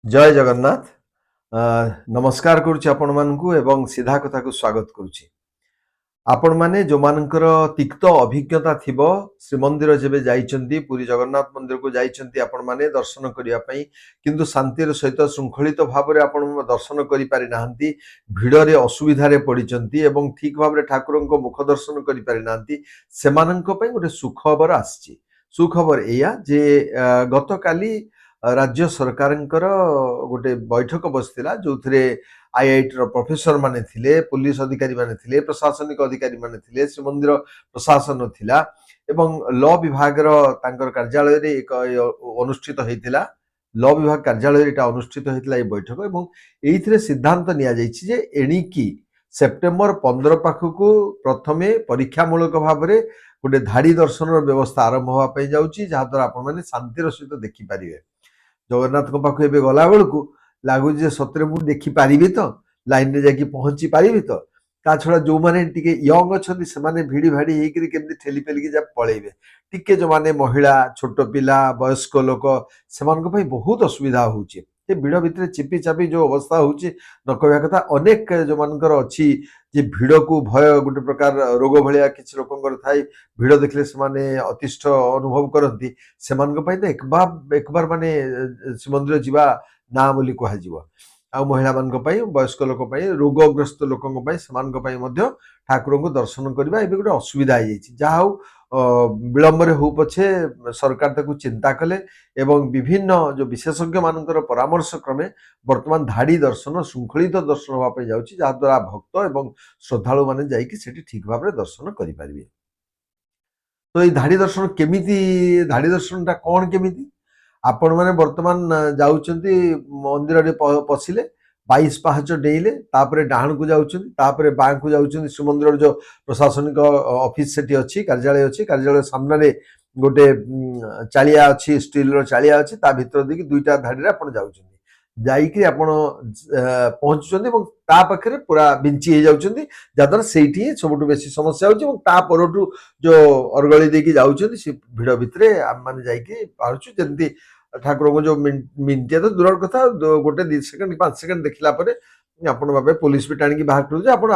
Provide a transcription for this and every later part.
जय जगन्नाथ। नमस्कार करुच्ची आपण मानकु एवं सीधा कथा को स्वागत करुच्ची। आपण माने जो मानकर तिक्त अभिज्ञता थिबो श्रीमंदिर जेबे जाइचंती पुरी जगन्नाथ मंदिर को जाइचंती आपण माने दर्शन करिया पई किंतु शांतिर सहित श्रृंखलित भाव रे आपण दर्शन करि पारि नाहंती भिड़ रे असुविधा रे पडिचंती एवं ठीक भाव रे ठाकुरंको मुख दर्शन करि पारि नाहंती सेमानंको पई गोटे सुखबर आछि। सुखबर एया जे गत काली राज्य सरकारंकर गोटे बैठक बसथिला जोथरे आईआईटी रो प्रोफेसर माने थिले, पुलिस अधिकारी माने थिले, प्रशासनिक अधिकारी माने थिले, श्रीमंदिर प्रशासन थिला एवं लॉ विभाग रो तांकर कार्यालय रे एक अनुष्ठित हेतिला। लॉ विभाग कार्यालय रे अनुष्ठित हेतिला ए बैठक एवं एइथिरे सिद्धांत निया जायछि जे एणिकी सेप्टेम्बर 15 पाखकु प्रथमे परीक्षामूलक भाव रे गोटे धाड़ी दर्शन व्यवस्था आरंभ होवा पई जाउछि जहा द्वारा आपण माने शांतिर सहित देखि पारिबे। जगन्नाथ पाखे एवं गला बेलू लगुच सतरे मुझे देखी पारि तो लाइन में जाकि पहुंची पारि तो ता छड़ा जो मैंने टिके यंग अच्छा से भिड़ी भाड़ी होकर केमती ठेली पेलिकी जा पलैबे टिके जो माने महिला छोट पिला वयस्क लोक से बहुत असुविधा होचे भिड़ भितर चिपी चापी जो अवस्था होची न कहवा कथा अनेक जो मानकर अच्छी जे भिड़ को भय गोटे प्रकार रोग भाया किसी लोक थाई भिड़ देखले से अतिष्ठ अनुभव करती से तो एक बार माने श्रीमंदिर जीवा ना बोली कह आ महिला मान वयस्क लोक रोगग्रस्त लोक ठाकुर को दर्शन करवा ए गोटे असुविधा हो जहा विलंब हो पछे सरकार ताकू चिंता कले एवं विभिन्न जो विशेषज्ञ मानकर परामर्श क्रमे वर्तमान धाड़ी दर्शन श्रृंखलित दर्शन होगा जाउछि जहा द्वारा भक्त एवं श्रद्धालु माने जाइकि सेठी ठीक भाव में दर्शन करि परिबे। तो ये धाड़ी दर्शन केमिति धाड़ी दर्शन टा कौन केमिति आपण माने वर्तमान जाउचंती मंदिर रे पसिले 22 पाहच डेइले तापरे डाहण को जाउचंती तापरे बां को जाउचंती श्रीमंदिर जो प्रशासनिक ऑफिस सेठी अछि कार्यालय सामने रे गोटे चालिया अछि स्टील रो चालिया अछि ता भितर देखि दुईटा धाड़ी रे आपण जाउचंती जाइकि आपण पहुंचुचंती एवं ता पाखरे पूरा बिंची हे जाउचंती जादर सेठी सबटु बेसी समस्या होची एवं ता परटु जो अरगळी देकी जाउचंती से भिड़ भितरे हम माने जाइकि पारुचु जंती ठाकुर को जो मिनटिया तो दूर कथा गोटे 2 सेकंड 5 सेकंड देखला परे आपण बाबे पुलिस भी टाणी बाहर करू जे आपण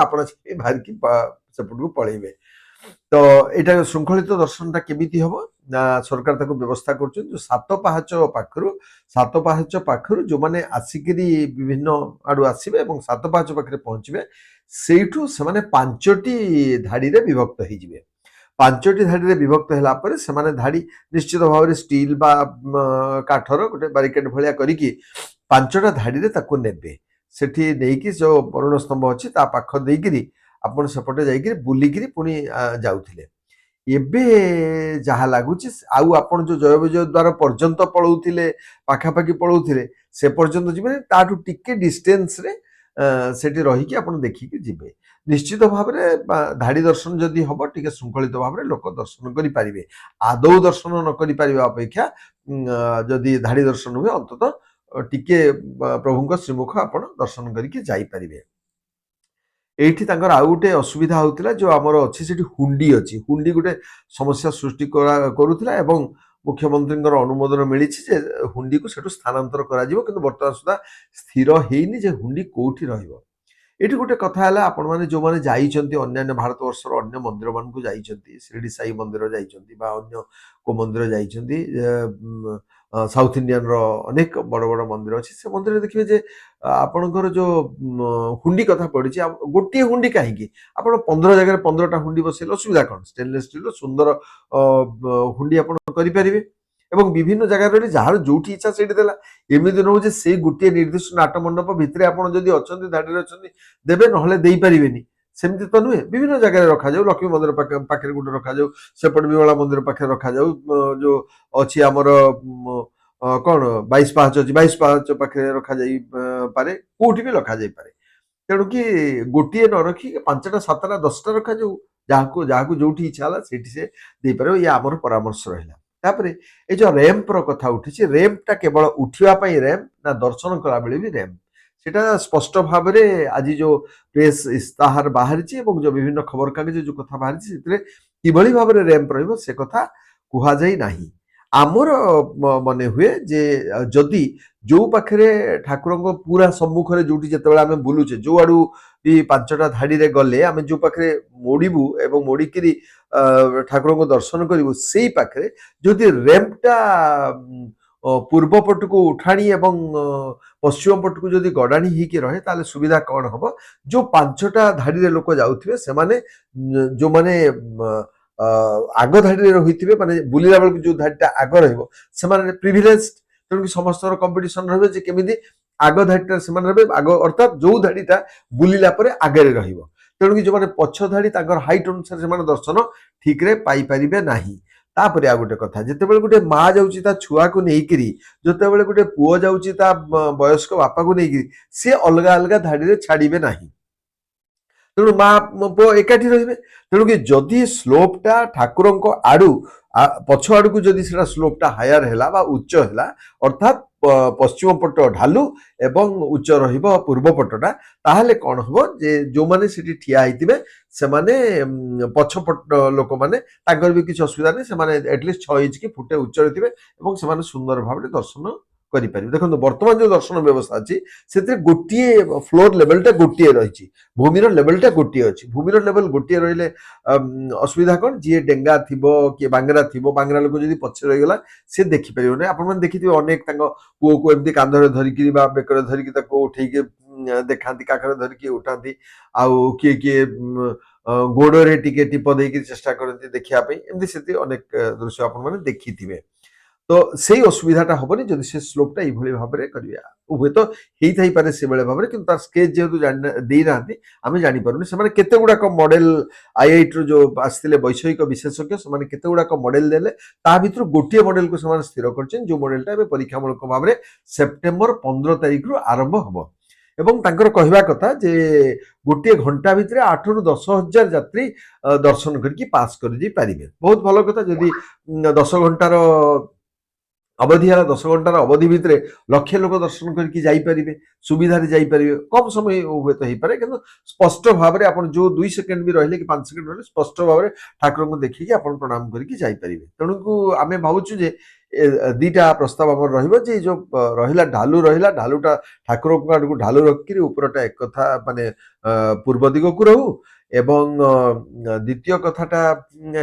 बाहर की सेपट को पळेबे। तो एटा श्रृंखलित दर्शन टा केमिति हबो ना सरकार ताको व्यवस्था करछन जो सात पाहच पाखरु जो माने आसिकरी विभिन्न आडू आसीबे एवं सात पाहच पाखरे पहुंचबे सेठू से माने 5टी धाड़ी रे विभक्त हे जिवे। 5टी धाड़ी रे विभक्त होला परे से माने धाड़ी निश्चित भाव रे स्टील बा काठर गोटे बैरिकेड भलिया करिकि 5टा धाड़ी रे ताको नेबे सेठी नेकी जो वरुण स्तंभ अछि ता पाख देइकरी आपण सेपटे जाइकरी बुलिकरी पुनी जाउथिले एबे जहा लागुची आउ आपण जो जय विजय द्वार पर्यंत पळौथिले पाखापाखी पळौथिले से पर्यंत जिबे ताठू टिके डिस्टेंस रे सेठी रही कि आपण देखि कि जिबे निश्चित भाव रे धाड़ी दर्शन जदि हबो टिके श्रृंखलित भाव रे लोक दर्शन करि पारिबे। आदौ दर्शन न करि पारिबा अपेक्षा जदि धाड़ी दर्शन हुए अंततः टिके प्रभुଙ୍କ श्रीमुख आपण दर्शन करिकि जाई पारिबे। एठी तांकर आउ गोटे असुविधा होतिला जो हमर अछि सेठी हुंडी अछि हुंडी गोटे समस्या सृष्टि करूतिला एवं मुख्यमंत्री अनुमोदन मिली जे हुंडी को सेठु स्थानांतर करा जिवो किंतु वर्तमान सुधा स्थिर हेइनी जे हुंडी कोठी रहिबो। एठी गोटे कथा हला आपण माने जो माने जाइचंती अन्य भारतवर्षर अन्य मंदिर मान को जाइचंती शिरडी साई मंदिर जाइचंती बा अन्य को मंदिर जाइचंती साउथ इंडियन रो अनेक बड़ बड़ मंदिर अछि से मंदिर देखिबे जे आपणकर जो हुंडी कथा पड़ी गोटे हुंडी कहीं आप 15 जगह 15टा हुंडी बसैले असुविधा कौन स्टेनलेस स्टील सुंदर हुंडी आप करें एवं विभिन्न जगह रही जार जो इच्छा से देला एमती नुह से गोटे निर्दिष्ट नाट मंडप भितर आपड़ी धाड़ी अच्छे देवे ना दे पारे सेमती तो नुहे विभिन्न जगह रखा जाऊ लक्ष्मी मंदिर पाखे गोटे रखा जाऊ सेपट विमला मंदिर पाखे रखा जाऊ जो अच्छी आमर कौन 22 पाहच अच्छी 22 पाहच पाखे रखा जाई पारे कोठी भी रखा जाई पारे तेणु कि गोटे न रखी 5टा 7टा 10टा रखा जाऊ जहाँ जो इच्छा है से दे पारे ये आमर परामर्श रहा। तापरे ए जो रैंप रो कथा उठी रैंप टा केवल उठिया पाई रैंप ना दर्शन कला बेले भी रैंप सेटा स्पष्ट भाव में आज जो प्रेस इस्ताहार बाहरी जो विभिन्न खबर कागज जो कथा बाहरी कि भाव में रैंप रही से कथा कह जाई नाही। ଆମର ମନେ ହୁଏ ଯେ ଯଦି ଯୋଉ ପାଖରେ ଠାକୁରଙ୍କ ପୁରା ସମ୍ମୁଖରେ ଯୋଉଠି ଯେତେବେଳେ ଆମେ ବୁଲୁଛେ ଯୋଉ ଆଡୁ ବି 5ଟା ଧାଡିରେ ଗଲେ ଆମେ ଯୋଉ ପାଖରେ ମୋଡିବୁ ଏବଂ ମୋଡିକିରି ଠାକୁରଙ୍କୁ ଦର୍ଶନ କରିବୁ ସେଇ ପାଖରେ ଯଦି ରେମ୍ପଟା ପୂର୍ବ ପଟକୁ ଉଠାଣି ଏବଂ ପଶ୍ଚିମ ପଟକୁ ଯଦି ଗଡାଣି ହେଇକି ରହେ ତାହେଲେ ସୁବିଧା କଣ ହବ ଯୋଉ 5ଟା ଧାଡିରେ ଲୋକ ଯାଉଥିବେ ସେମାନେ ଯୋଉମାନେ ଆଗ ଧାଡିରେ ରହିଥିବେ ମାନେ ବୁଲିଲା ବେଳକୁ ଯୋଉ ଧାଡିଟା ଆଗ ରହିବ ସେମାନେ ପ୍ରିଭିଲେଜ ତେଣୁକି ସମସ୍ତଙ୍କର କମ୍ପିଟିସନ ରହିବ ଯେ କେମିତି ଆଗ ଧାଡିଟା ସେମାନେ ରହିବେ ଆଗ ଅର୍ଥାତ୍ ଯୋଉ ଧାଡିଟା ବୁଲିଲା ପରେ ଆଗରେ ରହିବ ତେଣୁକି ଯୋଉମାନେ ପଛ ଧାଡି ତାଙ୍କର ହାଇଟ୍ ଅନୁସାରେ ସେମାନେ ଦର୍ଶନ ଠିକରେ ପାଇପାରିବେ ନାହିଁ ତାପରେ ଆଉ ଗୋଟେ କଥା ଯେତେବେଳେ ଗୋଟେ ମା ଯାଉଛି ତା ଛୁଆକୁ ନେଇକିରି ଯେତେବେଳେ ଗୋଟେ ପୁଅ ଯାଉଛି ତା ବୟସ୍କ ବାପାକୁ ନେଇକିରି ସେ ଅଲଗା ଅଲଗା ଧାଡିରେ ଛାଡିବେ ନାହିଁ ତେଣୁ ମା ପୁଅ ଏକାଠି ରହିବେ ତେଣୁକି ଯଦି ସ୍ଲୋପଟା ଠାକୁରଙ୍କ ଆଡୁ ପଛ ଆଡକୁ ଯଦି ସେଟା ସ୍ଲୋପଟା ହାୟାର ହେଲା ବା ଉଚ୍ଚ ହେଲା ଅର୍ଥାତ୍ ପଶ୍ଚିମ ପଟ ଢାଲୁ ଏବଂ ଉଚ୍ଚ ରହିବ ପୂର୍ବ ପଟଟା ତାହେଲେ କଣ ହବ ଯେ ଯୋଉମାନେ ସେଠି ଠିଆ ହେଇଥିବେ ସେମାନେ ପଛପଟ ଲୋକମାନେ ତାଙ୍କର ବି କିଛି ଅସୁବିଧା ନାହିଁ ସେମାନେ ଆଟଲିଷ୍ଟ 6 ଇଞ୍ଚ କି ଫୁଟେ ଉଚ୍ଚରେ ଥିବେ ଏବଂ ସେମାନେ ସୁନ୍ଦର ଭାବରେ ଦର୍ଶନ କରିପାରିବେ ଦେଖନ୍ତୁ ବର୍ତ୍ତମାନ ଯୋଉ ଦର୍ଶନ ବ୍ୟବସ୍ଥା ଅଛି ସେଥିରେ ଗୋଟିଏ ଫ୍ଲୋର ଲେଭେଲଟା ଗୋଟିଏ ରହିଛି ଭୂମିର ଲେଭେଲଟା ଗୋଟିଏ ଅଛି ଭୂମିର ଲେଭେଲ ଗୋଟିଏ ରହିଲେ ଅସୁବିଧା କଣ ଯିଏ ଡେଙ୍ଗା ଥିବ କିଏ ବାଙ୍ଗରା ଥିବ ବାଙ୍ଗରା ଲୋକ ଯଦି ପଛରେ ରହିଗଲା ସେ ଦେଖିପାରିବନି ଆପଣମାନେ ଦେଖିଥିବେ ଅନେକ ତାଙ୍କ ପୁଅକୁ ଏମିତି କାନ୍ଧରେ ଧରିକି ବା ବେକରେ ଧରିକି ତାକୁ ଉଠେଇକି ଦେଖାନ୍ତି କାଖରେ ଧରିକି ଉଠାନ୍ତି ଆଉ କିଏ କିଏ ଗୋଡରେ ଟିକେ ଟିପ ଦେଇକି ଚେଷ୍ଟା କରନ୍ତି ଦେଖିବା ପାଇଁ ଏମିତି ସେମିତି ଅନେକ ଦୃଶ୍ୟ ଆପଣମାନେ ଦେଖିଥିବେ ତ ସେଇ ଅସୁବିଧାଟା ହବନି ଯଦି ସେ ସ୍ଲୋପଟା ଏଇଭଳି ଭାବରେ କରିବା ହୁଏତ ହେଇଥାଇପାରେ ସେଭଳି ଭାବରେ କିନ୍ତୁ ତାର ସ୍କେଚ ଯେହେତୁ ଦେଇନାହାନ୍ତି ଆମେ ଜାଣିପାରୁନି ସେମାନେ କେତେ ଗୁଡାକ ମଡେଲ ଆଇଆଇଟିରୁ ଯୋଉ ଆସିଥିଲେ ବୈଷୟିକ ବିଶେଷଜ୍ଞ ସେମାନେ କେତେ ଗୁଡାକ ମଡେଲ ଦେଲେ ତା ଭିତରୁ ଗୋଟିଏ ମଡେଲକୁ ସେମାନେ ସ୍ଥିର କରିଛନ୍ତି ଯୋଉ ମଡେଲଟା ଏବେ ପରୀକ୍ଷାମୂଳକ ଭାବରେ ସେପ୍ଟେମ୍ବର 15 ତାରିଖରୁ ଆରମ୍ଭ ହବ ଏବଂ ତାଙ୍କର କହିବା କଥା ଯେ ଗୋଟିଏ ଘଣ୍ଟା ଭିତରେ 8ରୁ 10,000 ଯାତ୍ରୀ ଦର୍ଶନ କରିକି ପାସ୍ କରିଯାଇ ପାରିବେ ବହୁତ ଭଲ କଥା ଯଦି 10 ଘଣ୍ଟାର ଅବଧି ହେଲା 10 ଘଣ୍ଟାର ଅବଧି ଭିତରେ ଲକ୍ଷେ ଲୋକ ଦର୍ଶନ କରିକି ଯାଇପାରିବେ ସୁବିଧାରେ ଯାଇପାରିବେ କମ ସମୟ ହୁଏତ ହେଇପାରେ କିନ୍ତୁ ସ୍ପଷ୍ଟ ଭାବରେ ଆପଣ ଯୋଉ 2 ସେକେଣ୍ଡ ବି ରହିଲେ କି 5 ସେକେଣ୍ଡ ରହିଲେ ସ୍ପଷ୍ଟ ଭାବରେ ଠାକୁରଙ୍କୁ ଦେଖିକି ଆପଣ ପ୍ରଣାମ କରିକି ଯାଇପାରିବେ ତେଣୁକୁ ଆମେ ଭାବୁଛୁ ଯେ ଦିଟା ପ୍ରସ୍ତାବ ଆମର ରହିବ ଯେ ଯୋଉ ରହିଲା ଢାଲୁଟା ଠାକୁରଙ୍କ ଆଡକୁ ଢାଲୁ ରଖିକିରି ଉପରଟା ଏକ କଥା ମାନେ ପୂର୍ବ ଦିଗକୁ ରହୁ ଏବଂ ଦ୍ୱିତୀୟ କଥାଟା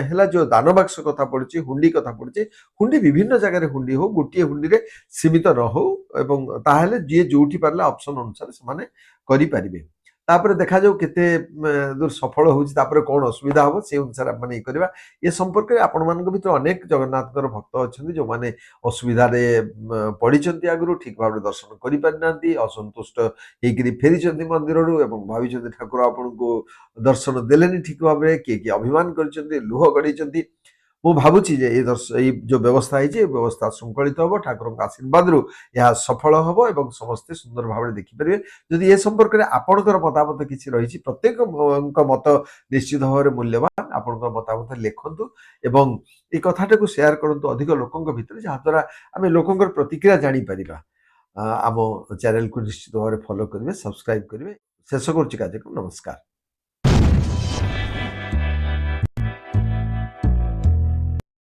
ହେଲା ଯୋଉ ଦାନ ବାକ୍ସ କଥା ପଡୁଛି ହୁଣ୍ଡି କଥା ପଡୁଛି ହୁଣ୍ଡି ବିଭିନ୍ନ ଜାଗାରେ ହୁଣ୍ଡି ହଉ ଗୋଟିଏ ହୁଣ୍ଡିରେ ସୀମିତ ନ ହଉ ଏବଂ ତାହେଲେ ଯିଏ ଯୋଉଠି ପାରିଲା ଅପସନ ଅନୁସାରେ ସେମାନେ କରିପାରିବେ ତାପରେ ଦେଖାଯାଉ କେତେ ଦୂର ସଫଳ ହଉଛି ତାପରେ କଣ ଅସୁବିଧା ହବ ସେ ଅନୁସାରେ ଆମେ ଇଏ କରିବା ଏ ସମ୍ପର୍କରେ ଆପଣମାନଙ୍କ ଭିତରେ ଅନେକ ଜଗନ୍ନାଥଙ୍କର ଭକ୍ତ ଅଛନ୍ତି ଯୋଉମାନେ ଅସୁବିଧାରେ ପଡିଛନ୍ତି ଆଗରୁ ଠିକ ଭାବରେ ଦର୍ଶନ କରିପାରିନାହାନ୍ତି ଅସନ୍ତୁଷ୍ଟ ହେଇକିରି ଫେରିଛନ୍ତି ମନ୍ଦିରରୁ ଏବଂ ଭାବିଛନ୍ତି ଠାକୁର ଆପଣଙ୍କୁ ଦର୍ଶନ ଦେଲେନି ଠିକ ଭାବରେ କିଏ କିଏ ଅଭିମାନ କରିଛନ୍ତି ଲୁହ ଗଡେଇଛନ୍ତି ମୁଁ ଭାବୁଛି ଯେ ଏଇ ଯୋଉ ବ୍ୟବସ୍ଥା ହେଇଛି ଏ ବ୍ୟବସ୍ଥା ଶୃଙ୍ଖଳିତ ହବ ଠାକୁରଙ୍କ ଆଶୀର୍ବାଦରୁ ଏହା ସଫଳ ହବ ଏବଂ ସମସ୍ତେ ସୁନ୍ଦର ଭାବରେ ଦେଖିପାରିବେ ଯଦି ଏ ସମ୍ପର୍କରେ ଆପଣଙ୍କର ମତାମତ କିଛି ରହିଛି ପ୍ରତ୍ୟେକଙ୍କ ମତ ନିଶ୍ଚିତ ଭାବରେ ମୂଲ୍ୟବାନ ଆପଣଙ୍କର ମତାମତ ଲେଖନ୍ତୁ ଏବଂ এই କଥାଟାକୁ ସେୟାର କରନ୍ତୁ ଅଧିକ ଲୋକଙ୍କ ଭିତରେ ଯାହାଦ୍ୱାରା ଆମେ ଲୋକଙ୍କର ପ୍ରତିକ୍ରିୟା ଜାଣିପାରିବା ଆମ ଚ୍ୟାନେଲକୁ ନିଶ୍ଚିତ ଭାବରେ ଫଲୋ କରିବେ ସବସ୍କ୍ରାଇବ କରିବେ ଶେଷ କରୁଛି କାର୍ଯ୍ୟକ୍ରମ ନମସ୍କାର